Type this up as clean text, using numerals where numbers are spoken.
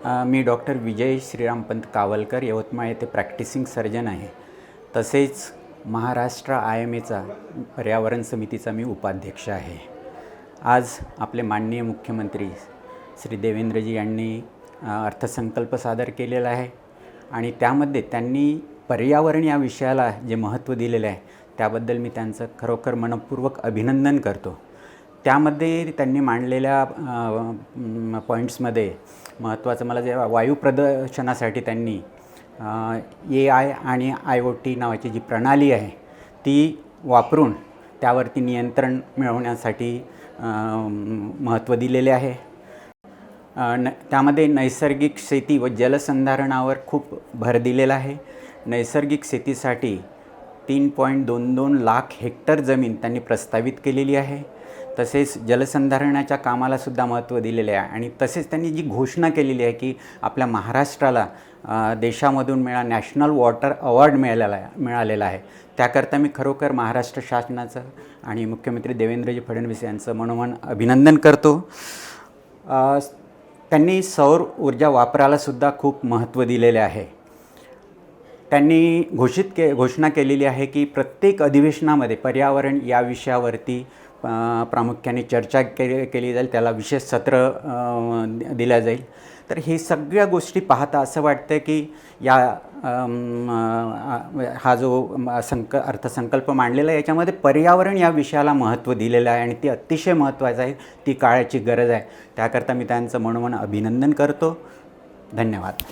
मी doctor विजय श्रीरामपंत कावलकर, यवतमाळ येथे practising surgeon आहे. तसेच महाराष्ट्र IMAचा पर्यावरण समितीचा मी उपाध्यक्ष आहे. आज आपले माननीय मुख्यमंत्री श्री देवेंद्रजी यांनी अर्थसंकल्प सादर केलेला आहे आणि त्यामध्ये त्यांनी पर्यावरण या विषयाला जे महत्त्व दिलेले आहे त्याबद्दल मी त्यांचं खरोखर मनपूर्वक अभिनंदन करतो. त्यामध्ये त्यांनी मांडलेल्या पॉईंट्समध्ये महत्त्वाचं मला जे वायू प्रदूषणासाठी त्यांनी AI आणि IoT नावाची जी प्रणाली आहे ती वापरून त्यावरती नियंत्रण मिळवण्यासाठी महत्त्व दिलेले आहे. त्यामध्ये नैसर्गिक शेती व जलसंधारणावर खूप भर दिलेला आहे. नैसर्गिक शेतीसाठी 3.22 लाख हेक्टर जमीन त्यांनी प्रस्तावित केलेली आहे. तसेच जलसंधारणाच्या कामालासुद्धा महत्त्व दिलेले आहे आणि तसेच त्यांनी जी घोषणा केलेली आहे की आपल्या महाराष्ट्राला देशामधून नॅशनल वॉटर अवॉर्ड मिळालेला आहे. त्याकरता मी खरोखर महाराष्ट्र शासनाचं आणि मुख्यमंत्री देवेंद्रजी फडणवीस यांचं मनोमन अभिनंदन करतो. त्यांनी सौर ऊर्जा वापरालासुद्धा खूप महत्त्व दिलेले आहे. त्यांनी घोषणा केलेली आहे की प्रत्येक अधिवेशनामध्ये पर्यावरण या विषयावरती प्रामुख्याने चर्चा केली जाईल, त्याला विशेष सत्र दिल्या जाईल. तर हे सगळ्या गोष्टी पाहता असं वाटतं की हा जो अर्थसंकल्प मांडलेला आहे याच्यामध्ये पर्यावरण या विषयाला महत्त्व दिलेलं आहे आणि ती अतिशय महत्त्वाचं आहे, ती काळाची गरज आहे. त्याकरता मी त्यांचं मनोमन अभिनंदन करतो. धन्यवाद.